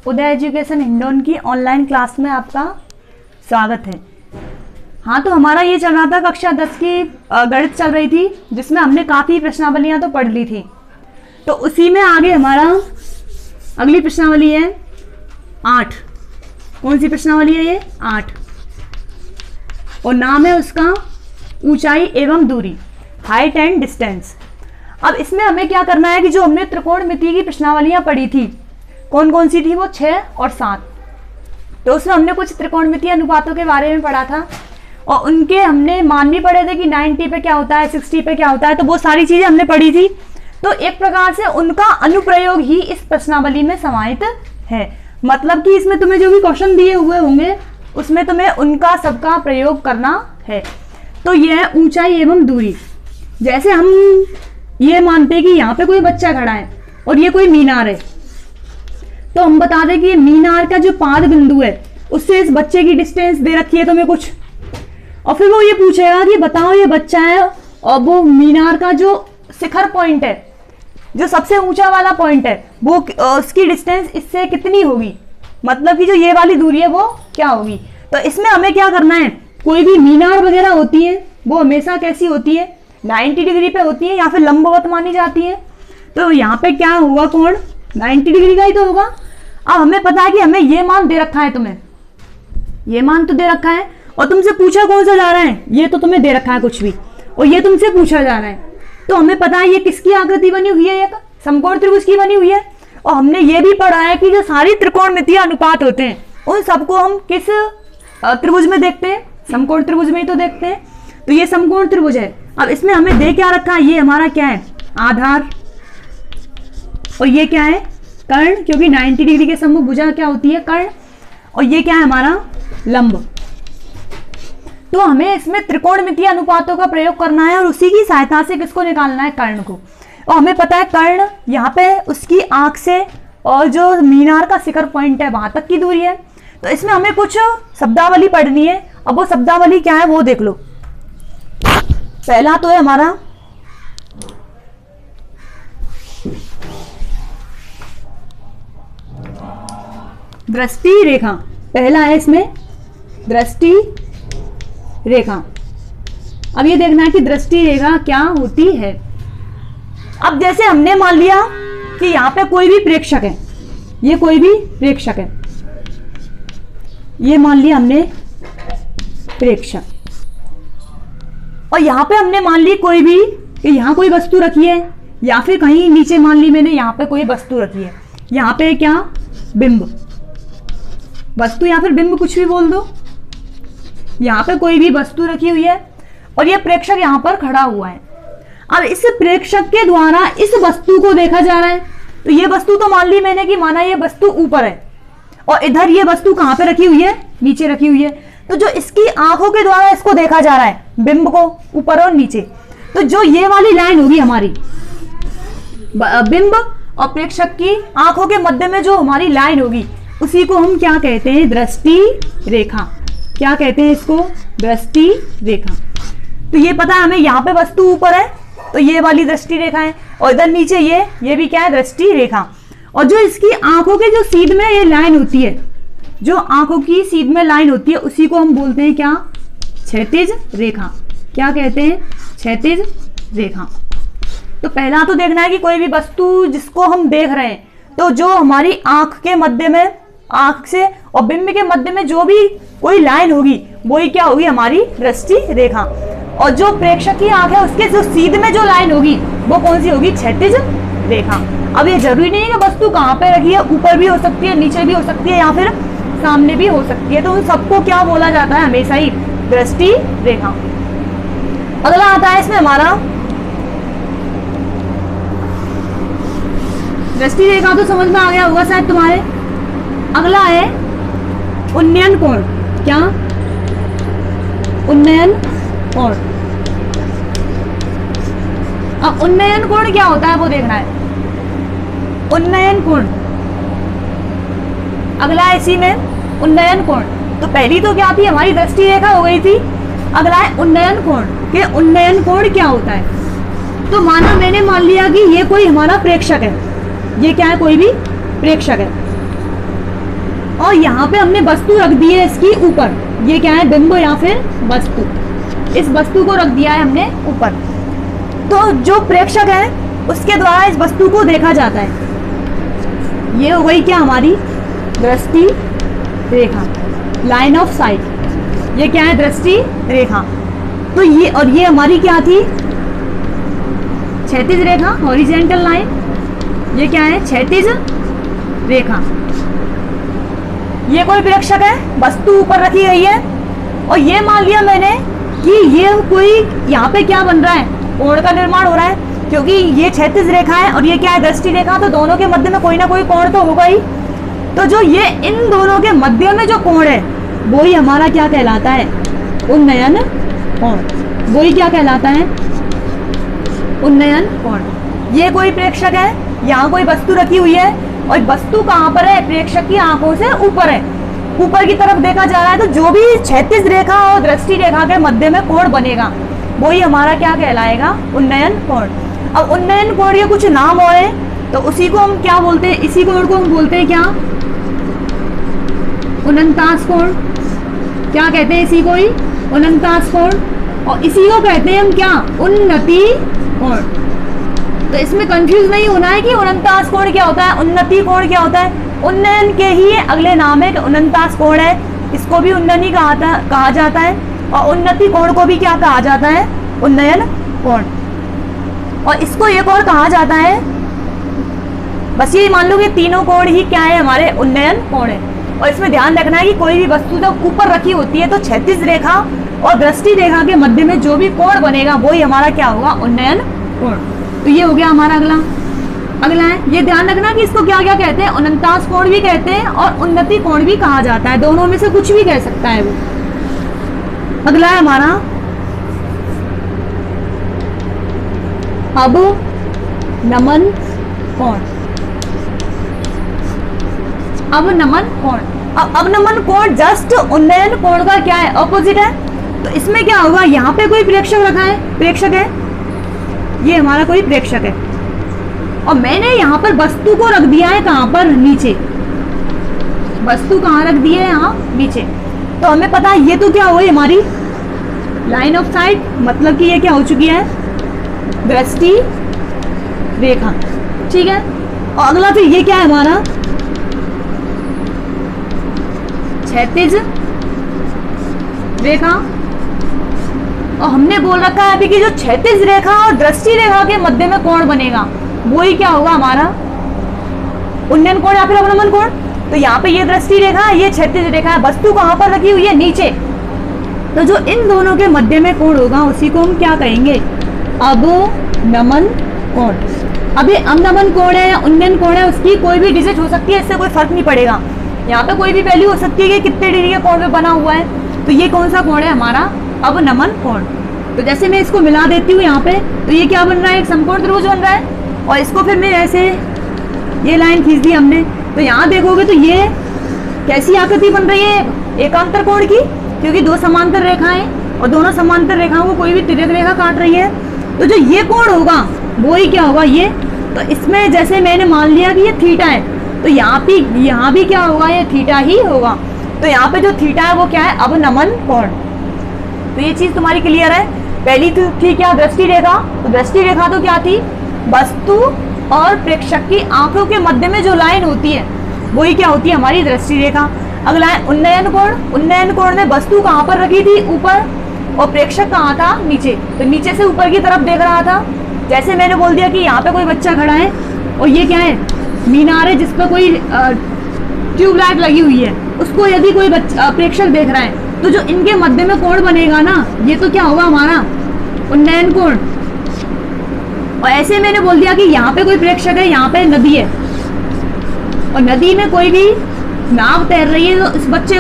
उदय education Hindaun की online class में आपका स्वागत है। हाँ, तो हमारा ये चल रहा था कक्षा 10 की गणित चल रही थी, जिसमें हमने काफ़ी प्रश्नावलियाँ तो पढ़ ली थी। तो उसी में आगे हमारा अगली प्रश्नावली है 8। कौन सी प्रश्नावली है ये? 8। और नाम है उसका ऊंचाई एवं दूरी, हाइट एंड डिस्टेंस। अब इसमें हमें क्या करना है कि जो हमने त्रिकोणमिति की प्रश्नावलियाँ पढ़ी थी, कौन कौन सी थी? वो 6 और 7। तो उसमें हमने कुछ त्रिकोणमितीय अनुपातों के बारे में पढ़ा था और उनके हमने मान भी पढ़े थे कि 90 पे क्या होता है, 60 पे क्या होता है। तो वो सारी चीज़ें हमने पढ़ी थी। तो एक प्रकार से उनका अनुप्रयोग ही इस प्रश्नावली में समाहित है। मतलब कि इसमें तुम्हें जो भी क्वेश्चन दिए हुए होंगे उसमें तुम्हें उनका सबका प्रयोग करना है। तो यह है ऊंचाई एवं दूरी। जैसे हम ये मानते हैं कि यहाँ पे कोई बच्चा खड़ा है और ये कोई मीनार है, तो हम बता दें कि मीनार का जो पाद बिंदु है उससे इस बच्चे की डिस्टेंस दे रखी है तुम्हें कुछ, और फिर वो ये पूछेगा कि बताओ ये बच्चा है और वो मीनार का जो शिखर पॉइंट है, जो सबसे ऊंचा वाला पॉइंट है, वो उसकी डिस्टेंस इससे कितनी होगी। मतलब कि जो ये वाली दूरी है वो क्या होगी। तो इसमें हमें क्या करना है, कोई भी मीनार वगैरह होती है वो हमेशा कैसी होती है, 90 डिग्री पे होती है या फिर लंबवत मानी जाती है। तो यहाँ पे क्या होगा, कोण 90 डिग्री का ही तो होगा। अब हमें पता है कि हमें ये मान दे रखा है, तुम्हें ये मान तो दे रखा है और तुमसे पूछा कौन सा जा रहा है, ये तो तुम्हें दे रखा है कुछ भी, और ये तुमसे पूछा जा रहा है। तो हमें पता है ये किसकी आकृति बनी हुई है, ये समकोण त्रिभुज की बनी हुई है। और हमने ये भी पढ़ा है कि जो सारी त्रिकोणमितीय अनुपात होते हैं उन सबको हम किस त्रिभुज में देखते हैं, समकोण त्रिभुज में ही तो देखते हैं। तो ये समकोण त्रिभुज है। अब इसमें हमें दे क्या रखा है, ये हमारा क्या है, आधार, और ये क्या है, कर्ण, क्योंकि 90 डिग्री के सम्मुख भुजा क्या होती है, कर्ण, और ये क्या है हमारा लंब। तो हमें इसमें त्रिकोणमितीय अनुपातों का प्रयोग करना है और उसी की सहायता से किसको निकालना है, कर्ण को। और हमें पता है कर्ण यहाँ पे उसकी आंख से और जो मीनार का शिखर पॉइंट है वहां तक की दूरी है। तो इसमें हमें कुछ शब्दावली पढ़नी है। अब वो शब्दावली क्या है वो देख लो। पहला तो है हमारा दृष्टि रेखा। पहला है इसमें दृष्टि रेखा। अब ये देखना है कि दृष्टि रेखा क्या होती है। अब जैसे हमने मान लिया कि यहाँ पे कोई भी प्रेक्षक है, ये कोई भी प्रेक्षक है, ये मान लिया हमने प्रेक्षक, और यहाँ पे हमने मान ली कोई भी कि यहाँ कोई वस्तु रखी है, या फिर कहीं नीचे मान ली मैंने यहाँ पे कोई वस्तु रखी है। यहाँ पे क्या, बिंब, वस्तु या फिर बिंब कुछ भी बोल दो। यहाँ पे कोई भी वस्तु रखी हुई है और ये प्रेक्षक यहाँ पर खड़ा हुआ है। अब इस प्रेक्षक के द्वारा इस वस्तु को देखा जा रहा है। तो ये वस्तु तो मान ली मैंने कि माना ये वस्तु ऊपर है और इधर ये वस्तु कहाँ पे रखी हुई है, नीचे रखी हुई है। तो जो इसकी आंखों के द्वारा इसको देखा जा रहा है, बिंब को, ऊपर और नीचे, तो जो ये वाली लाइन होगी हमारी, बिंब और प्रेक्षक की आंखों के मध्य में जो हमारी लाइन होगी उसी को हम क्या कहते हैं, दृष्टि रेखा। क्या कहते हैं इसको, दृष्टि रेखा। तो ये पता है हमें, यहाँ पे वस्तु ऊपर है तो ये वाली दृष्टि रेखा है, और इधर नीचे ये भी क्या है, दृष्टि रेखा। और जो इसकी आंखों के जो सीध में ये लाइन होती है, जो आंखों की सीध में लाइन होती है उसी को हम बोलते हैं क्या, क्षैतिज रेखा। क्या कहते हैं, क्षैतिज रेखा। तो पहला तो देखना है कि कोई भी वस्तु जिसको हम देख रहे हैं, तो जो हमारी आंख के मध्य में, आंख से और बिंब के मध्य में जो भी कोई लाइन होगी वही क्या होगी, हमारी दृष्टि रेखा। और जो प्रेक्षक की आंख है उसके जो सीध में जो लाइन होगी वो कौन सी होगी, क्षैतिज रेखा। अब ये जरूरी नहीं है कि वस्तु कहाँ पे रखी है, ऊपर भी हो सकती है, नीचे भी हो सकती है, या फिर सामने भी हो सकती है। तो उन सबको क्या बोला जाता है, हमेशा ही दृष्टि रेखा। अगला आता है इसमें हमारा दृष्टि रेखा, तो समझ में आ गया होगा शायद तुम्हारे। अगला है उन्नयन कोण। क्या, उन्नयन कोण। अब उन्नयन कोण क्या होता है वो देखना है, उन्नयन कोण। अगला है इसी में उन्नयन कोण। तो पहली तो क्या थी, हमारी दृष्टि रेखा हो गई थी। अगला है उन्नयन कोण कि उन्नयन कोण क्या होता है। तो माना मैंने मान लिया कि ये कोई हमारा प्रेक्षक है, ये क्या है, कोई भी प्रेक्षक है। और यहाँ पे हमने वस्तु रख दी है इसकी ऊपर। ये क्या है, बिंब या फिर वस्तु। इस वस्तु को रख दिया है हमने ऊपर। तो जो प्रेक्षक है उसके द्वारा इस वस्तु को देखा जाता है। ये हो गई क्या हमारी दृष्टि रेखा, लाइन ऑफ साइट। ये क्या है, दृष्टि रेखा। तो ये और ये हमारी क्या थी, क्षैतिज रेखा, हॉरिजेंटल लाइन। ये क्या है, क्षैतिज रेखा। ये कोई प्रेक्षक है, वस्तु ऊपर रखी गई है और ये मान लिया मैंने कि ये कोई यहाँ पे क्या बन रहा है, कोण का निर्माण हो रहा है, क्योंकि ये क्षैतिज रेखा है और ये क्या है, दृष्टि रेखा। तो दोनों के मध्य में कोई ना कोई कोण तो होगा ही। तो जो ये इन दोनों के मध्य में जो कोण है वो ही हमारा क्या कहलाता है, उन्नयन कोण। वो ही क्या कहलाता है, उन्नयन कोण। ये कोई प्रेक्षक है, यहाँ कोई वस्तु रखी हुई है और वस्तु कहाँ पर है, प्रेक्षक की आंखों से ऊपर है, ऊपर की तरफ देखा जा रहा है। तो जो भी क्षैतिज रेखा और दृष्टि रेखा के मध्य में कोण बनेगा वो ही हमारा क्या कहलाएगा, उन्नयन कोण। अब उन्नयन कोण के कुछ नाम और हैं, तो उसी को हम क्या बोलते हैं, इसी कोण को हम बोलते हैं क्या, उनन्तास कोण। क्या कहते हैं इसी को ही, उनन्तास कोण। और इसी को कहते हैं हम क्या, उन्नति कोण। तो इसमें कंफ्यूज नहीं होना है कि उनन्तास कोण क्या होता है, उन्नति कोण क्या होता है। उन्नयन के ही अगले नाम है कि उनन्तास कोण है, इसको भी उन्नयन कहा जाता है। और उन्नति कोण को भी क्या कहा जाता है, उन्नयन कोण। और इसको एक और कहा जाता है, बस ये मान लो कि तीनों कोण ही क्या है, हमारे उन्नयन कोण है। और इसमें ध्यान रखना है कि कोई भी वस्तु जब ऊपर रखी होती है तो क्षैतिज रेखा और दृष्टि रेखा के मध्य में जो भी कोण बनेगा वो ही हमारा क्या होगा, उन्नयन कोण। तो ये हो गया हमारा अगला है, ये ध्यान रखना कि इसको क्या क्या कहते हैं, उनन्तास कोण भी कहते हैं और उन्नति कोण भी कहा जाता है। दोनों में से कुछ भी कह सकता है वो। अगला है हमारा अवनमन कोण। अवनमन कोण, अवनमन कोण जस्ट उन्नयन कोण का क्या है, अपोजिट है। तो इसमें क्या होगा, यहाँ पे कोई प्रेक्षक रखा है, प्रेक्षक है, ये हमारा कोई प्रेक्षक है और मैंने यहाँ पर वस्तु को रख दिया है कहाँ पर, नीचे। वस्तु कहाँ रख दी है, यहाँ नीचे। तो हमें पता है ये तो क्या हुई हमारी लाइन ऑफ साइट, मतलब कि ये क्या हो चुकी है, दृष्टि रेखा। ठीक है। और अगला फिर ये क्या है हमारा, क्षैतिज रेखा। और हमने बोल रखा है अभी कि जो क्षैतिज रेखा और दृष्टि रेखा के मध्य में कोण बनेगा वो ही क्या होगा, हमारा उन्नयन कोण या फिर अवनमन कोण। तो यहाँ पे ये दृष्टि रेखा है, ये क्षैतिज रेखा है, वस्तु कहाँ पर रखी हुई है, नीचे। तो जो इन दोनों के मध्य में कोण होगा उसी को हम क्या कहेंगे, अवनमन कोण। अभी अवनमन कोण है या उन्नयन कोण है, उसकी कोई भी डिजिट हो सकती है, इससे कोई फर्क नहीं पड़ेगा। यहाँ पे कोई भी वैल्यू हो सकती है कि कितने डिग्री के कोण पे बना हुआ है। तो ये कौन सा कोण है, हमारा अवनमन कोण। तो जैसे मैं इसको मिला देती हूँ यहाँ पे, तो ये क्या बन रहा है, एक समकोण त्रिभुज बन रहा है। और इसको फिर मैं ऐसे ये लाइन खींच दी हमने, तो यहाँ देखोगे तो ये कैसी आकृति बन रही है, एकांतर कोण की, क्योंकि दो समांतर रेखाएं और दोनों समांतर रेखाओं को कोई भी तिर्यक रेखा काट रही है। तो जो ये कोण होगा वो ही क्या होगा, ये। तो इसमें जैसे मैंने मान लिया कि ये थीटा है, तो यहाँ भी क्या होगा, ये थीटा ही होगा। तो यहाँ पे जो थीटा है वो क्या है, अवनमन कोण। तो ये चीज तुम्हारी क्लियर है। पहली थी क्या, दृष्टि रेखा। तो दृष्टि रेखा तो क्या थी, वस्तु और प्रेक्षक की आंखों के मध्य में जो लाइन होती है वही क्या होती है, हमारी दृष्टि रेखा। अगला है उन्नयन कोण। उन्नयन कोण में वस्तु कहाँ पर रखी थी, ऊपर, और प्रेक्षक कहाँ था, नीचे। तो नीचे से ऊपर की तरफ देख रहा था। जैसे मैंने बोल दिया कि यहाँ पे कोई बच्चा खड़ा है और ये क्या है, मीनार है जिस पर कोई ट्यूबलाइट लगी हुई है, उसको यदि कोई प्रेक्षक देख रहा है, तो जो इनके मध्य में कोण बनेगा ना, ये तो क्या होगा, हमारा उन्नयन कोण। और ऐसे मैंने बोल दिया कि यहाँ पे कोई प्रेक्षक है, यहाँ पे नदी है और नदी में कोई भी नाव तैर रही है, तो इस बच्चे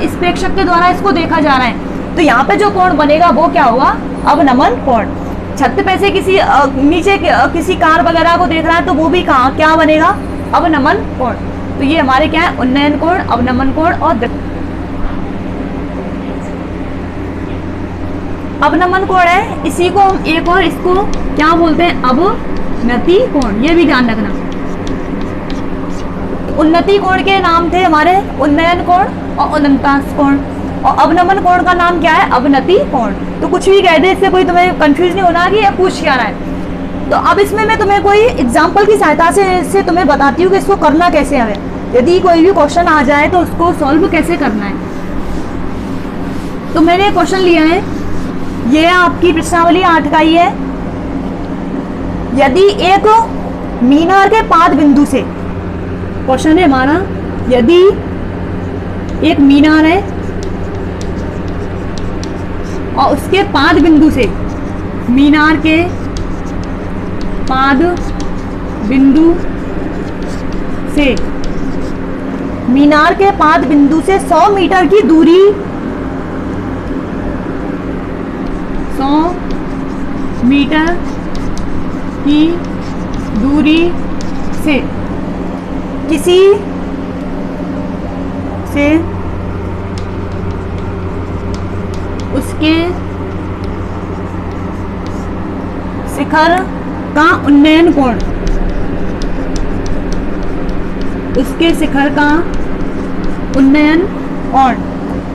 इस प्रेक्षक के द्वारा इसको देखा जा रहा है। तो यहाँ पे जो कोण बनेगा वो क्या होगा, अवनमन कोण। छत पे से किसी नीचे किसी कार वगैरह को देख रहा है, तो वो भी कहाँ क्या बनेगा, अवनमन कोण। तो ये हमारे क्या है, उन्नयन कोण, अवनमन कोण और अवनमन कोण है। इसी को हम एक और इसको क्या बोलते हैं, अवनति कोण। ये भी ध्यान रखना। तो उन्नति कोण के नाम थे हमारे उन्नयन कोण और अनंतांश कोण, और अवनमन कोण का नाम क्या है? अवनति कोण। तो कुछ भी कह दे, इससे कोई तुम्हें कंफ्यूज नहीं होना कि ये पूछ क्या रहा है। तो अब इसमें मैं तुम्हें कोई एग्जाम्पल की सहायता से तुम्हें बताती हूँ कि इसको करना कैसे हमें, यदि कोई भी क्वेश्चन आ जाए तो उसको सॉल्व कैसे करना है। तो मैंने क्वेश्चन लिया है, ये आपकी प्रश्नावली 8 का ही है। यदि एक मीनार के पाद बिंदु से, क्वेश्चन है हमारा, यदि एक मीनार है और उसके पाद बिंदु से, मीनार के पाद बिंदु से, मीनार के पाद बिंदु से 100 मीटर की दूरी, 100 मीटर की दूरी से किसी से उसके शिखर का उन्नयन कोण, उसके शिखर का उन्नयन कोण,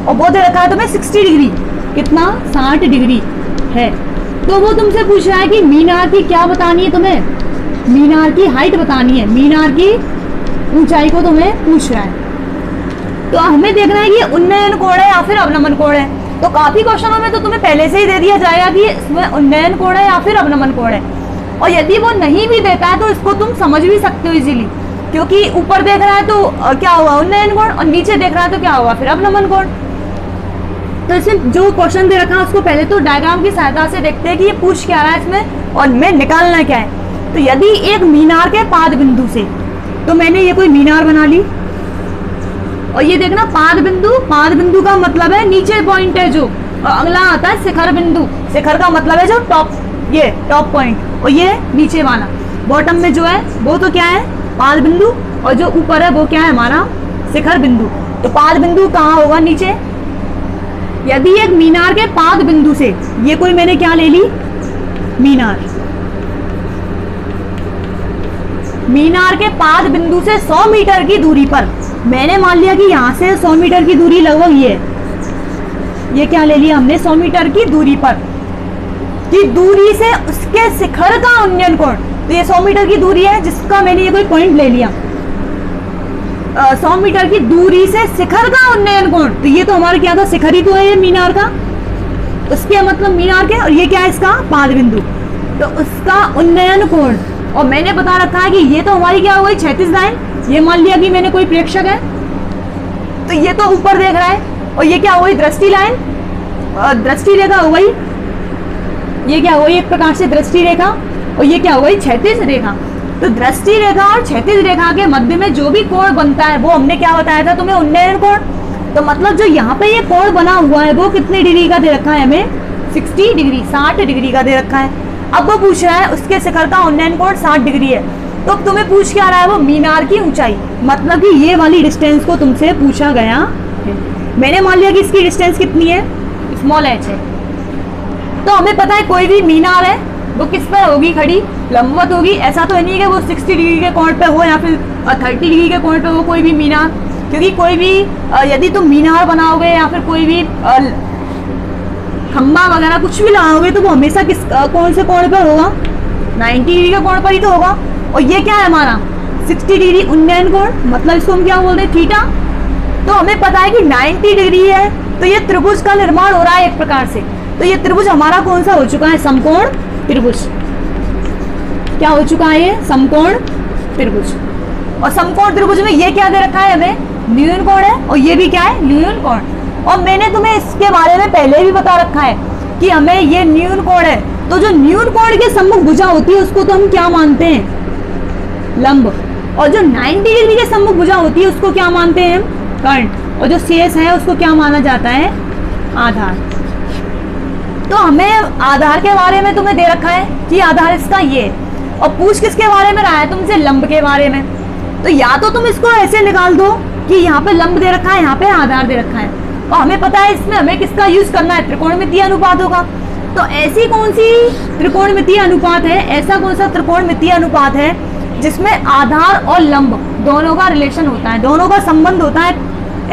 और वो दे रखा है तुम्हें 60 डिग्री, कितना? 60 डिग्री है। तो वो तुमसे पूछ रहा है कि मीनार की क्या बतानी है तुम्हें? मीनार की हाइट बतानी है, मीनार की ऊंचाई को तुम्हें पूछ रहा है। तो हमें देखना है कि उन्नयन कोण है या फिर अवनमन कोण है। तो काफी क्वेश्चनों में तो तुम्हें पहले से ही दे दिया जाएगा कि इसमें उन्नयन कोण है या फिर अवनमन कोण है, और यदि वो नहीं भी देता है तो इसको तुम समझ भी सकते हो इजीली, क्योंकि ऊपर देख रहा है तो क्या हुआ? उन्नयन कोण, और नीचे देख रहा है तो क्या हुआ? फिर अवनमन कोण। तो इसमें जो क्वेश्चन दे रखा है उसको पहले तो डायग्राम की सहायता से देखते हैं कि ये पूछ क्या रहा है इसमें और मैं निकालना क्या है। तो यदि एक मीनार के पाद बिंदु से, तो मैंने ये कोई मीनार बना ली, और ये देखना पाद बिंदु का मतलब है नीचे पॉइंट है जो, और अगला आता है शिखर बिंदु। शिखर का मतलब है जो टॉप, ये टॉप पॉइंट, और ये नीचे वाला बॉटम में जो है वो तो क्या है? पाद बिंदु, और जो ऊपर है वो क्या है? हमारा शिखर बिंदु। तो पाद बिंदु कहाँ होगा? नीचे। यदि एक मीनार के पाद बिंदु से, ये कोई मैंने क्या ले ली? मीनार, मीनार के पाद बिंदु से 100 मीटर की दूरी पर, मैंने मान लिया कि यहाँ से 100 मीटर की दूरी लगभग ये क्या ले लिया हमने? 100 मीटर की दूरी पर की दूरी से उसके शिखर का उन्नयन कोण। तो ये 100 मीटर की दूरी है जिसका मैंने ये कोई पॉइंट ले लिया, 100 मीटर की दूरी से शिखर का उन्नयन कोण। तो ये तो हमारा क्या था? शिखर ही तो है ये मीनार का, उसके मतलब मीनार के, और ये क्या है? इसका पाद बिंदु। तो उसका उन्नयन कोण, और मैंने बता रखा है कि ये तो हमारी क्या हो गई? 36 लाइन। ये मान लिया कि मैंने कोई प्रेक्षक है, तो ये तो ऊपर देख रहा है, और ये क्या हो गई? दृष्टि लाइन, दृष्टि रेखा हो गई। ये क्या हो गई? एक प्रकार से दृष्टि रेखा, और ये क्या हो गई? क्षैतिज रेखा। तो दृष्टि रेखा और क्षैतिज रेखा के मध्य में जो भी कोण बनता है वो हमने क्या बताया था तुम्हें? उन्नयन कोण। तो मतलब जो यहाँ पे ये कोण बना हुआ है वो कितने डिग्री का दे रखा है हमें? 60 डिग्री, 60 डिग्री का दे रखा है। अब वो पूछ रहा है उसके शिखर का उन्नयन कोण 60 डिग्री है। तो अब तुम्हें पूछ क्या रहा है? वो मीनार की ऊंचाई, मतलब कि ये वाली डिस्टेंस को तुमसे पूछा गया है। मैंने मान लिया कि इसकी डिस्टेंस कितनी है? स्मॉल h है। तो हमें पता है कोई भी मीनार है वो किस पर होगी? खड़ी, लंबवत होगी। ऐसा तो नहीं है कि वो 60 डिग्री के कोण पे हो या फिर 30 डिग्री के कोण पे हो कोई भी मीनार, क्योंकि कोई भी यदि तुम मीनार बनाओगे या फिर कोई भी खंबा वगैरह कुछ भी लगाओगे तो वो हमेशा किस कौन से कोण पर होगा? 90 डिग्री के कोण पर ही तो होगा। और ये क्या है हमारा? 60 डिग्री उन्नयन कोण, मतलब इसको हम क्या बोलते हैं? थीटा। तो हमें पता है कि 90 डिग्री है, तो ये त्रिभुज का निर्माण हो रहा है एक प्रकार से। तो ये त्रिभुज हमारा कौन सा हो चुका है? समकोण त्रिभुज। क्या हो चुका है? ये समकोण त्रिभुज। और समकोण त्रिभुज में ये क्या दे रखा है हमें? न्यून कोण है, और ये भी क्या है? न्यून कोण। और मैंने तुम्हें इसके बारे में पहले भी बता रखा है कि हमें ये न्यून कोण है, तो जो न्यून कोण के सम्मुख भुजा होती है उसको तो हम क्या मानते हैं? लंब। और जो 90 डिग्री के सम्मुख भुजा होती है उसको क्या मानते हैं? कर्ण। और जो शेष है उसको क्या माना जाता है? आधार। तो हमें आधार के बारे में तुम्हें दे रखा है कि आधार इसका ये, और पूछ किसके बारे में रहा है तुमसे? लंब के बारे में। तो या तो तुम इसको ऐसे निकाल दो कि यहाँ पे लंब दे रखा है, यहाँ पे आधार दे रखा है, और हमें पता है इसमें हमें किसका यूज करना है? त्रिकोणमितीय अनुपात होगा। तो ऐसी कौन सी त्रिकोणमितीय अनुपात है, ऐसा कौन सा त्रिकोणमितीय अनुपात है जिसमें आधार और लंब दोनों का रिलेशन होता है, दोनों का संबंध होता है,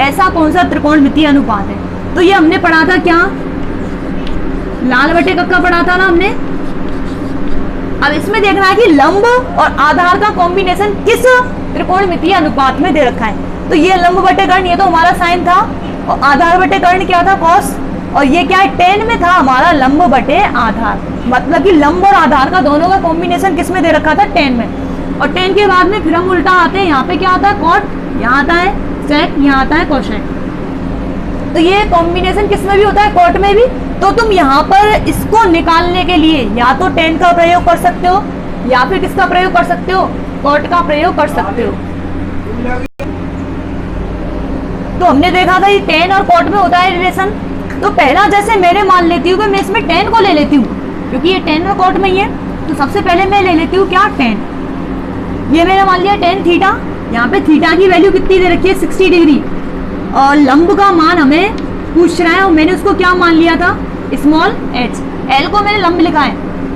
ऐसा कौन सा त्रिकोणमितीय अनुपात है। तो ये हमने पढ़ा था क्या, लाल बटे कक्का पढ़ा था ना हमने। अब इसमें देखना है कि लंब और आधार का कॉम्बिनेशन किस त्रिकोणमितीय अनुपात में दे रखा है। तो ये लंब बटे कर्ण, ये तो हमारा साइन था, और आधार बटे कर्ण क्या था, कॉस, और ये क्या है, टेन में था हमारा लंब बटे आधार। मतलब कि लंब और आधार का दोनों का कॉम्बिनेशन किस में दे रखा था, टेन में। और टेन के बाद में फिर हम उल्टा आते हैं, यहाँ पे क्या आता है, कॉट, यहाँ आता है सेक, यहाँ आता है कोसेक। तो ये कॉम्बिनेशन किस में भी होता है, कॉट में भी। तो तुम यहाँ पर इसको निकालने के लिए या तो टेन का प्रयोग कर सकते हो, या फिर किसका प्रयोग कर सकते हो, कॉट का प्रयोग कर सकते हो। तो हमने देखा था ये टेन और कॉट में होता है रिलेशन। तो पहला जैसे मैंने मान लेती हूँ कि मैं इसमें टेन को ले लेती हूँ, क्योंकि ये टेन और कॉट में ही है। तो सबसे पहले मैं ले लेती हूँ क्या, टेन। ये मैंने मान लिया टेन थीटा। यहाँ पे थीटा की वैल्यू कितनी दे रखी है, 60 डिग्री। और लंब का मान हमें पूछ रहा है, और मैंने उसको क्या मान लिया था, स्मॉल h। l को मैंने लंब लिखा है।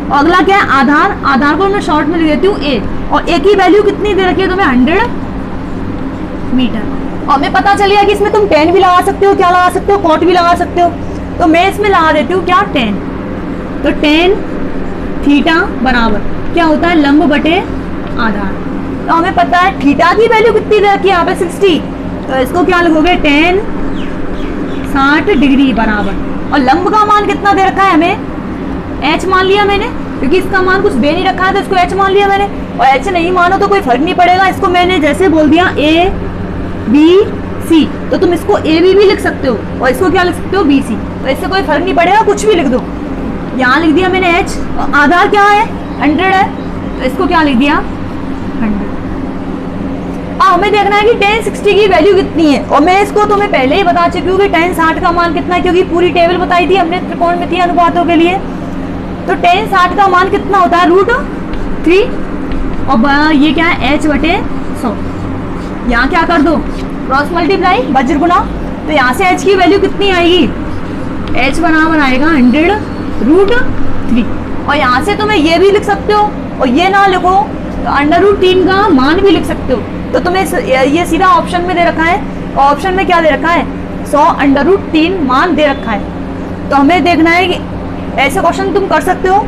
और अगला क्या है, आधार। आधार को मैं शॉर्ट में लिख देती हूँ a। और a की वैल्यू कितनी दे रखी है तुम्हें, 100 मीटर। और हमें पता चल गया कि इसमें तुम टेन भी लगा सकते हो, क्या लगा सकते हो, कॉट भी लगा सकते हो। तो मैं इसमें लगा देती हूँ क्या, टेन। तो टेन थीटा बराबर क्या होता है, लंब बटे आधार। तो हमें पता है थीटा की वैल्यू कितनी दे रखी है यहाँ पे, 60। तो इसको क्या लिखोगे, टेन 60 डिग्री बराबर। और लंब का मान कितना दे रखा है हमें, h मान लिया मैंने, क्योंकि इसका मान कुछ दे नहीं रखा है तो इसको h मान लिया मैंने। और h नहीं मानो तो कोई फर्क नहीं पड़ेगा, इसको मैंने जैसे बोल दिया a b c, तो तुम इसको a b भी लिख सकते हो, और इसको क्या लिख सकते हो, b c। तो इससे कोई फर्क नहीं पड़ेगा, कुछ भी लिख दो। यहाँ लिख दिया मैंने h, और आधार क्या है, 100 है, तो इसको क्या लिख दिया, 100। हमें देखना है कि tan 60 की वैल्यू कितनी है। और मैं इसको तुम्हें पहले ही बता चुकी हूँ कि tan 60 का मान कितना है, क्योंकि पूरी टेबल बताई थी हमने त्रिकोणमितीय अनुपातों के लिए। तो tan 60 का मान कितना होता है, √3। और ये क्या है, h बटे 100। यहाँ क्या कर दो, क्रॉस मल्टीप्लाई, वज्र गुना। तो यहाँ से h की वैल्यू कितनी आएगी, h बराबर आएगा 100√3। और यहाँ से तुम्हें ये भी लिख सकते हो, और ये ना लिखो तो √3 का मान भी लिख सकते हो। तो तुम्हें ये सीधा ऑप्शन में दे रखा है, और ऑप्शन में क्या दे रखा है, 100 √3 मान दे रखा है। तो हमें देखना है कि ऐसे क्वेश्चन तुम कर सकते हो,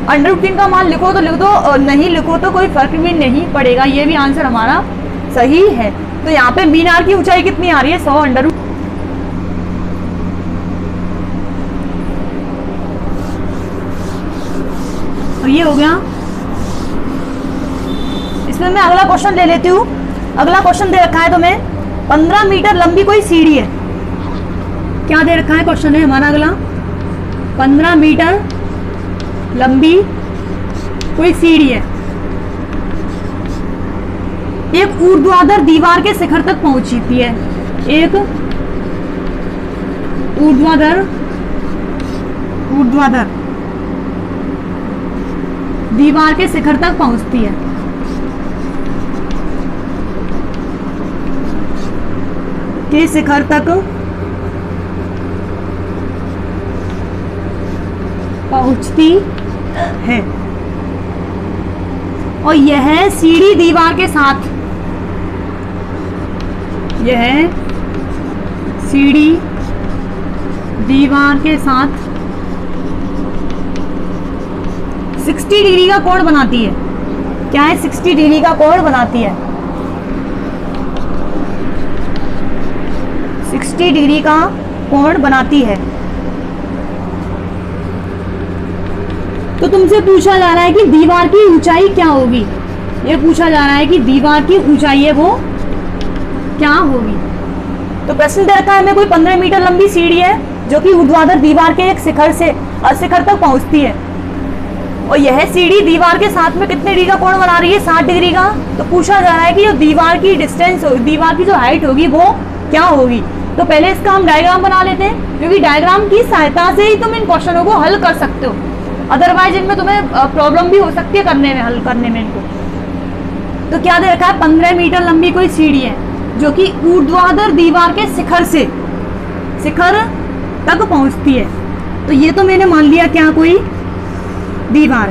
√3 का मान लिखो तो लिख दो, और नहीं लिखो तो कोई फर्क भी नहीं पड़ेगा, ये भी आंसर हमारा सही है। तो यहाँ पे मीनार की ऊंचाई कितनी आ रही है, 100 और ये हो गया। इसमें मैं अगला क्वेश्चन ले लेती हूँ। अगला क्वेश्चन दे रखा है तुम्हें, 15 मीटर लंबी कोई सीढ़ी है। क्या दे रखा है, क्वेश्चन है हमारा अगला, 15 मीटर लंबी कोई सीढ़ी है, एक ऊर्ध्वाधर दीवार के शिखर तक पहुंचती है। एक ऊर्ध्वाधर दीवार के शिखर तक पहुंचती है। के शिखर तक पहुंचती है, और यह सीढ़ी दीवार के साथ, यह सीढ़ी दीवार के साथ 60 डिग्री का कोण बनाती है। क्या है, 60 डिग्री का कोण बनाती है। 60 डिग्री का कोण बनाती है। तो तुमसे पूछा जा रहा है कि दीवार की ऊंचाई क्या होगी। ये पूछा जा रहा है कि दीवार की ऊंचाई है वो क्या होगी। तो प्रश्न दे रखा है हमें, कोई 15 मीटर लंबी सीढ़ी है जो कि ऊर्ध्वाधर दीवार के एक शिखर से शिखर तक पहुंचती है, और यह सीढ़ी दीवार के साथ में कितने डिग्री का कोण बना रही है, 60 डिग्री का। तो पूछा जा रहा है कि जो दीवार की डिस्टेंस होगी, दीवार की जो हाइट होगी वो क्या होगी। तो पहले इसका हम डायग्राम बना लेते हैं, क्योंकि डायग्राम की सहायता से ही तुम इन क्वेश्चनों को हल कर सकते हो, अदरवाइज इनमें तुम्हें प्रॉब्लम भी हो सकती है करने में, हल करने में इनको। तो क्या दे रखा है, 15 मीटर लंबी कोई सीढ़ी है जो कि ऊर्ध्वाधर दीवार के शिखर तक पहुंचती है। तो ये तो मैंने मान लिया क्या, कोई दीवार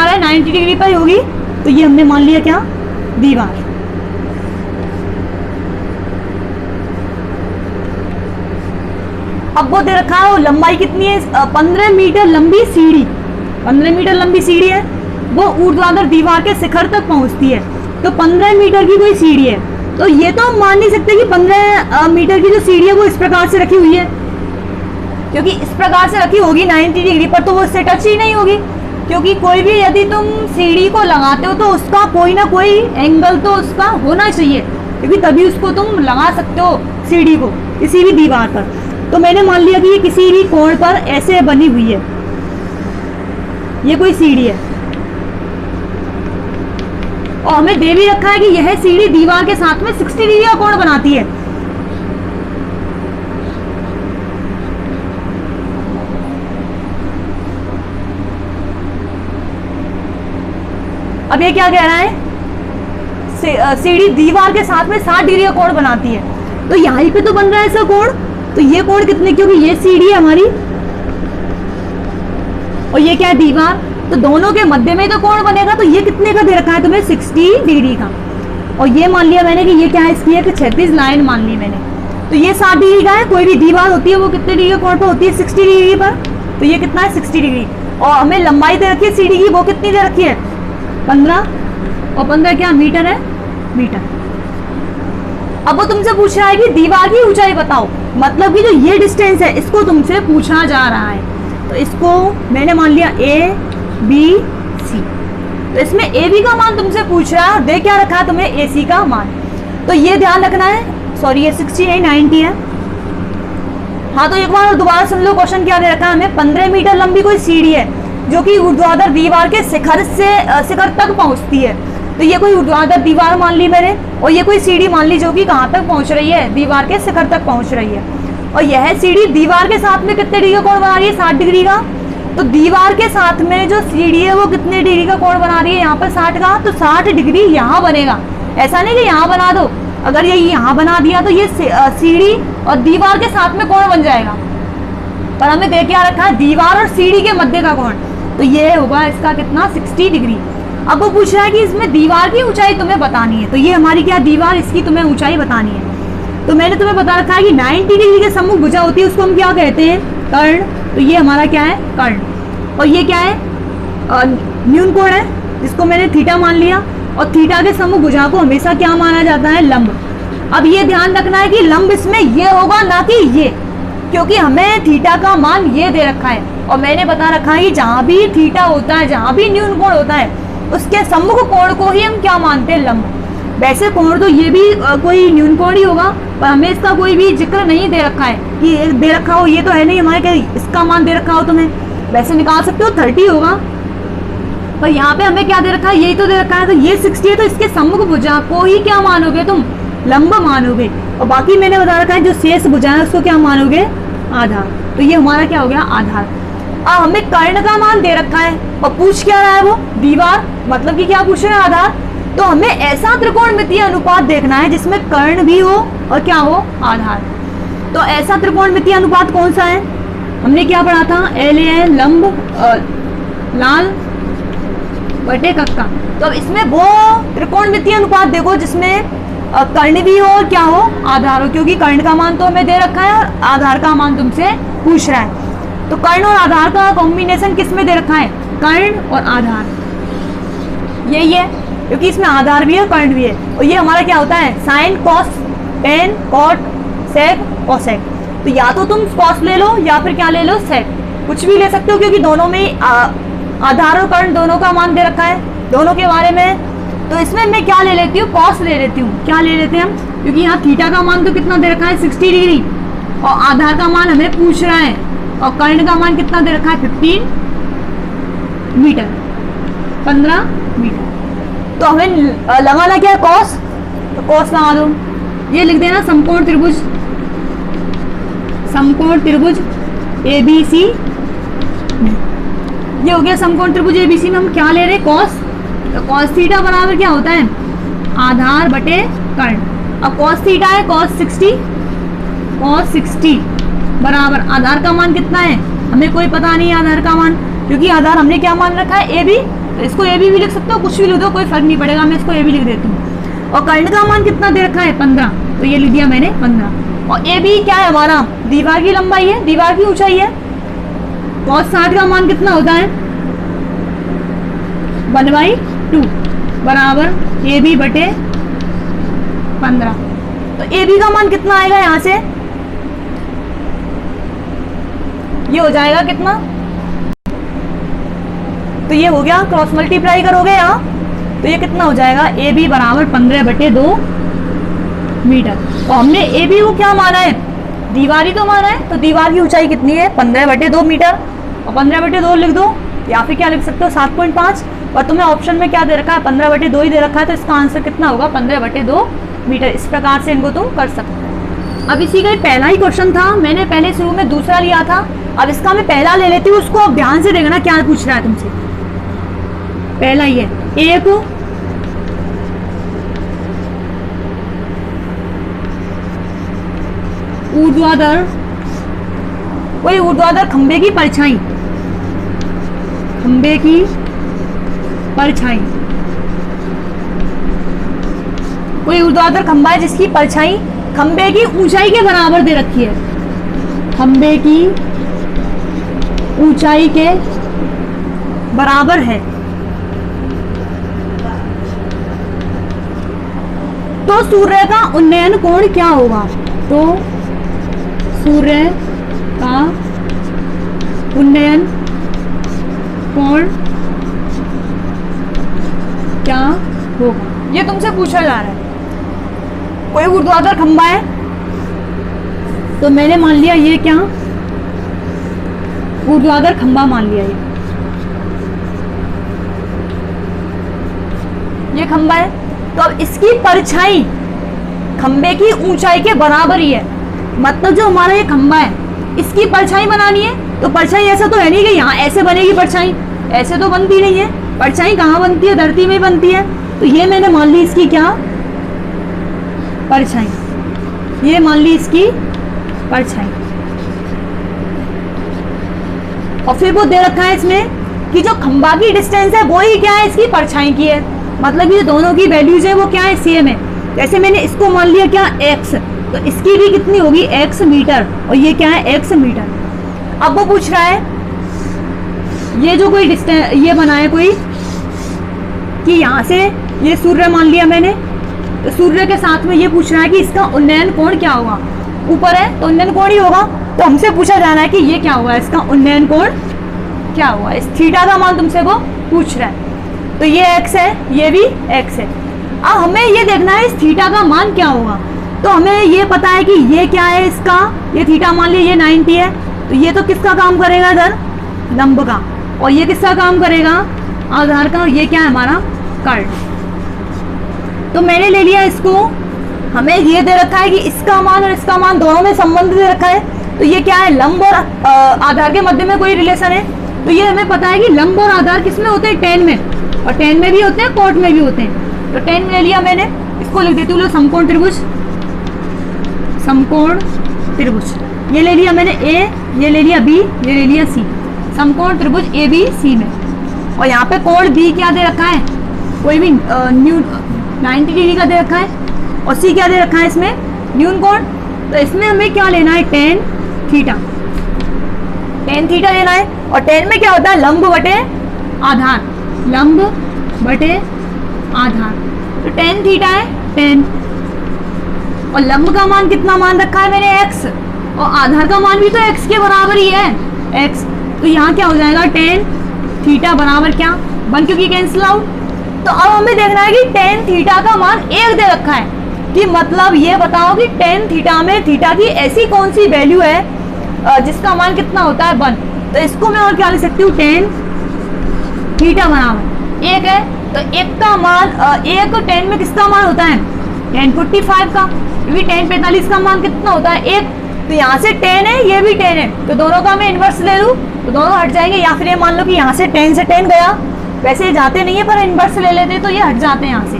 है, 90 डिग्री पर होगी। तो ये हमने मान लिया क्या, दीवार। अब वो दे रखा है, वो लंबाई कितनी है, 15 मीटर लंबी सीढ़ी, 15 मीटर लंबी सीढ़ी है, वो ऊर्ध्वाधर दीवार के शिखर तक पहुंचती है। तो 15 मीटर की कोई सीढ़ी है, तो ये तो हम मान नहीं सकते कि 15 मीटर की जो सीढ़ी है वो इस प्रकार से रखी हुई है, क्योंकि इस प्रकार से रखी होगी 90 डिग्री पर तो वो इससे टच ही नहीं होगी, क्योंकि कोई भी यदि तुम सीढ़ी को लगाते हो तो उसका कोई ना कोई एंगल तो उसका होना चाहिए, क्योंकि तभी उसको तुम लगा सकते हो सीढ़ी को किसी भी दीवार पर। तो मैंने मान लिया कि ये किसी भी कोण पर ऐसे बनी हुई है, ये कोई सीढ़ी है, और हमें दे भी रखा है कि यह सीढ़ी दीवार के साथ में 60 डिग्री का कोण बनाती है। अब ये क्या कह रहा है, सीढ़ी दीवार के साथ में 60 डिग्री का कोण बनाती है, तो यहीं पे तो बन रहा है ऐसा कोण, तो ये कोण कितने, क्योंकि ये सीढ़ी है हमारी और ये क्या है दीवार, तो दोनों के मध्य में तो कोण बनेगा, तो ये कितने का दे रखा है तुम्हें, 60 डिग्री का। और ये मान लिया मैंने कि ये क्या है, इसकी एक क्षैतिज लाइन मान ली मैंने, तो ये 60 डिग्री का है। कोई भी दीवार होती है वो कितने डिग्री के कोण पर होती है, 60 डिग्री पर, तो ये कितना है 60 डिग्री। और हमें लंबाई दे रखी है सीढ़ी की, वो कितनी दे रखी है 15, और 15 क्या मीटर है, मीटर। अब वो तुमसे पूछ रहा है कि दीवार की ऊंचाई बताओ, मतलब कि जो ये डिस्टेंस है इसको तुमसे पूछा जा रहा है, तो इसको मैंने मान लिया ए बी सी, तो इसमें ए बी का मान तुमसे पूछ रहा है और दे क्या रखा है तुम्हें, ए सी का मान। तो ये ध्यान रखना है, सॉरी ये 60 नहीं 90 है। हाँ तो एक बार दोबारा सुन लो, क्वेश्चन क्या दे रखा है हमें, 15 मीटर लंबी कोई सीढ़ी है जो कि ऊर्ध्वाधर दीवार के शिखर तक पहुंचती है, तो ये कोई ऊर्ध्वाधर दीवार मान ली मैंने, और ये कोई सीढ़ी मान ली जो कि कहाँ तक पहुंच रही है, दीवार के शिखर तक पहुंच रही है। और यह सीढ़ी दीवार के साथ में कितने डिग्री का कोण बना रही है, 60 डिग्री का। तो दीवार के साथ में जो सीढ़ी है वो कितने डिग्री का कोण बना रही है, यहाँ पर 60 का, तो 60 डिग्री यहाँ बनेगा। ऐसा नहीं कि यहाँ बना दो, अगर ये यहाँ बना दिया तो ये सीढ़ी और दीवार के साथ में कोण बन जाएगा, पर हमें देख क्या रखा है, दीवार और सीढ़ी के मध्य का कोण, तो ये होगा इसका कितना 60 डिग्री। अब वो पूछ रहा है कि इसमें दीवार की ऊंचाई तुम्हें बतानी है, तो ये हमारी क्या दीवार, इसकी तुम्हें ऊंचाई बतानी है। तो मैंने तुम्हें बता रखा है कि 90 डिग्री के सम्मुख भुजा होती है, उसको हम क्या कहते हैं, कर्ण। तो ये हमारा क्या है, कर्ण। और ये क्या है, न्यून कोण है, जिसको मैंने थीटा मान लिया, और थीटा के सम्मुख भुजा को हमेशा क्या माना जाता है, लंब। अब ये ध्यान रखना है कि लंब इसमें ये होगा ना कि ये, क्योंकि हमें थीटा का मान ये दे रखा है, और मैंने बता रखा है कि जहां भी थीटा होता है, जहां भी न्यून कोण होता है, उसके सम्मुख कोण को ही हम क्या मानते हैं, लंब। वैसे कोण तो ये भी कोई न्यून कोण ही होगा, पर हमें इसका कोई भी जिक्र नहीं दे रखा है कि दे रखा हो, ये तो है नहीं हमारे क्या इसका मान दे रखा हो, तुम्हें वैसे निकाल सकते हो 30 होगा, पर यहाँ पे हमें क्या दे रखा है, यही तो दे रखा है। तो ये 60 है, तो इसके सम्मुख भुजा को ही क्या मानोगे तुम, लंब मानोगे, और बाकी मैंने बता रखा है जो शेष भुजा है उसको क्या मानोगे, आधार। तो ये हमारा क्या हो गया, आधार। अब हमें कर्ण का मान दे रखा है और पूछ क्या रहा है वो, दीवार, मतलब कि क्या पूछ रहे हैं, आधार। तो हमें ऐसा त्रिकोणमितीय अनुपात देखना है जिसमें कर्ण भी हो और क्या हो, आधार। तो ऐसा त्रिकोणमितीय अनुपात कौन सा है, हमने क्या पढ़ा था, LA लंब लाल बटे कक्का। तो अब इसमें वो त्रिकोणमितीय अनुपात देखो जिसमें कर्ण भी हो और क्या हो, आधार हो, क्योंकि कर्ण का मान तो हमें दे रखा है और आधार का मान तुमसे पूछ रहा है। तो कर्ण और आधार का कॉम्बिनेशन किस में दे रखा है, कर्ण और आधार, यही है, क्योंकि इसमें आधार भी है कर्ण भी है। और ये हमारा क्या होता है, sine cos tan cot sec cosec. तो या तो तुम कॉस ले लो या फिर क्या ले लो, सेक, कुछ भी ले सकते हो, क्योंकि दोनों में आधार और कर्ण दोनों का मान दे रखा है, दोनों के बारे में। तो इसमें मैं क्या ले लेती हूँ, कॉस ले लेती हूँ। क्या ले लेते हैं हम, क्योंकि यहाँ थीटा का मान तो कितना दे रखा है, 60 डिग्री, और आधार का मान हमें पूछ रहा है, और कर्ण का मान कितना दे रखा है, 15 मीटर, 15 मीटर। तो हमें लगाना क्या है, कॉस, तो कॉस लगा दो। ये लिख देना समकोण त्रिभुज, समकोण त्रिभुज ABC, ये हो गया समकोण त्रिभुज ABC में हम क्या ले रहे हैं, कॉस। तो कॉस थीटा बराबर क्या होता है, आधार बटे कर्ण। अब कॉस थीटा है कॉस 60, कॉस 60 बराबर आधार का मान कितना है, हमें कोई पता नहीं है आधार का मान, क्योंकि आधार हमने क्या मान रखा है, AB। तो इसको AB भी लिख सकते हो, कुछ भी लिख दो, कोई फर्क नहीं पड़ेगा, मैं इसको AB लिख देती हूँ। और कर्ण का मान कितना दे रखा है, 15, तो ये लिख दिया मैंने 15। और ए बी क्या है हमारा, दीवार की लंबाई है, दीवार की ऊंचाई है। cos 60 का मान कितना होता है, 1/2 बराबर ए बी बटे 15। तो ए बी का मान कितना आएगा यहां से, ये हो जाएगा कितना, तो ये हो गया, क्रॉस मल्टीप्लाई करोगे यहाँ तो ये कितना हो जाएगा, ए बी बराबर 15/2 मीटर। तो हमने ए बी को क्या माना है, दीवार ही तो माना है, तो दीवार की ऊंचाई कितनी है 15/2 मीटर, और 15/2 लिख दो, या फिर क्या लिख सकते हो 7.5, और तुम्हें ऑप्शन में क्या दे रखा है 15/2 ही दे रखा है, तो इसका आंसर कितना होगा 15/2 मीटर। इस प्रकार से इनको तुम कर सकते हो। अब इसी का पहला ही क्वेश्चन था, मैंने पहले शुरू में दूसरा लिया था, अब इसका मैं पहला ले लेती हूँ, उसको अब ध्यान से देखना क्या पूछ रहा है तुमसे। पहला ही है, एक ऊर्ध्वाधर, कोई ऊर्ध्वाधर खंबे की परछाई, खंबे की परछाई, कोई ऊर्ध्वाधर खंबा है जिसकी परछाई खंबे की ऊंचाई के बराबर दे रखी है, खंबे की ऊंचाई के बराबर है, तो सूर्य का उन्नयन कोण क्या होगा, तो सूर्य का उन्नयन कोण क्या होगा, ये तुमसे पूछा जा रहा है। कोई ऊर्ध्वाधर खंबा है, तो मैंने मान लिया ये क्या, ऊर्ध्वाधर खंबा मान लिया, ये खंबा है, तो अब इसकी परछाई खंबे की ऊंचाई के बराबर ही है, मतलब जो हमारा ये खंबा है इसकी परछाई बनानी है, तो परछाई ऐसा तो है नहीं कि यहाँ ऐसे बनेगी परछाई, ऐसे तो बनती नहीं है, परछाई कहाँ बनती है, धरती में बनती है, तो ये मैंने मान ली इसकी क्या, परछाई, ये मान ली इसकी परछाई। और फिर वो दे रखा है इसमें कि जो खंबा की डिस्टेंस है वो ही क्या है, इसकी परछाई की है, मतलब ये दोनों की वैल्यूज है वो क्या है, सेम है। जैसे मैंने इसको मान लिया क्या x, तो इसकी भी कितनी होगी x मीटर, और ये क्या है x मीटर। अब वो पूछ रहा है ये जो कोई डिस्टेंस ये बना है कोई, कि यहाँ से ये सूर्य मान लिया मैंने, तो सूर्य के साथ में ये पूछ रहा है कि इसका उन्नयन कोण क्या होगा, ऊपर है तो उन्नयन कोण ही होगा, तो हमसे पूछा जा रहा है कि ये क्या होगा, इसका उन्नयन कोण क्या होगा, इस थीटा का मान तुमसे वो पूछ रहा है। तो ये x है, ये भी x है। अब हमें ये देखना है इस थीटा का मान क्या होगा, तो हमें ये पता है कि ये क्या है, इसका ये थीटा मान लिया ये 90 है, तो ये तो किसका काम करेगा इधर, लंब का, और ये किसका काम करेगा, आधार का, ये क्या है हमारा कर्ल। तो मैंने ले लिया इसको, हमें ये दे रखा है कि इसका मान और इसका मान दोनों में संबंध दे रखा है, तो ये क्या है, लंब और आधार के मध्य में कोई रिलेशन है, तो ये हमें पता है कि लंब और आधार किसमें होते हैं, टेन में, और टेन में भी होते हैं, कोट में भी होते हैं। तो टेन में ले लिया मैंने, इसको लिख देती हूँ समकोण त्रिभुज, समकोण त्रिभुज, ये ले लिया मैंने ए, ये ले लिया बी, ये ले लिया सी, समकोण त्रिभुज ए बी सी में। और यहाँ पे कोण बी क्या दे रखा है, कोई भी 90 डिग्री का दे रखा है, और सी क्या दे रखा है इसमें, न्यून कोण। तो इसमें हमें क्या लेना है, टेन थीटा, टेन थीटा लेना है। और टेन में क्या होता है, लंब बटे आधार, लंब बटे आधार, तो टेन थीटा है 10, और लंब का मान कितना मान रखा है मैंने x, और आधार का मान भी तो x के बराबर ही है x, तो यहाँ क्या हो जाएगा, टेन थीटा बराबर क्या 1, क्योंकि कैंसिल आउट। तो अब हमें देखना है कि टेन थीटा का मान 1 दे रखा है, कि मतलब ये बताओ कि टेन थीटा में थीटा की ऐसी कौन सी वैल्यू है जिसका मान कितना होता है 1। तो इसको मैं और क्या लिख सकती हूँ, टेन थीटा बराबर 1 है, तो 1 का मान 1 टेन में किसका मान होता है, 1045 का, क्योंकि 1045 का मान कितना होता है 1, तो यहाँ से 10 है, ये भी 10 है, तो दोनों का मैं इन्वर्स ले लूँ तो दोनों हट जाएंगे, या फिर ये मान लो कि यहाँ से 10 से 10 गया, वैसे ये जाते नहीं है पर इन्वर्स ले लेते तो ये हट जाते हैं यहाँ से।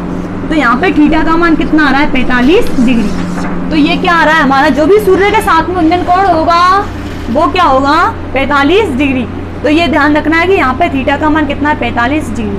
तो यहाँ पे थीटा का मान कितना आ रहा है, 45 डिग्री। तो ये क्या आ रहा है हमारा, जो भी सूर्य के साथ में उन्नयन कोण होगा वो क्या होगा, 45 डिग्री। तो ये ध्यान रखना है कि यहाँ पे थीटा का मान कितना है, 45 डिग्री।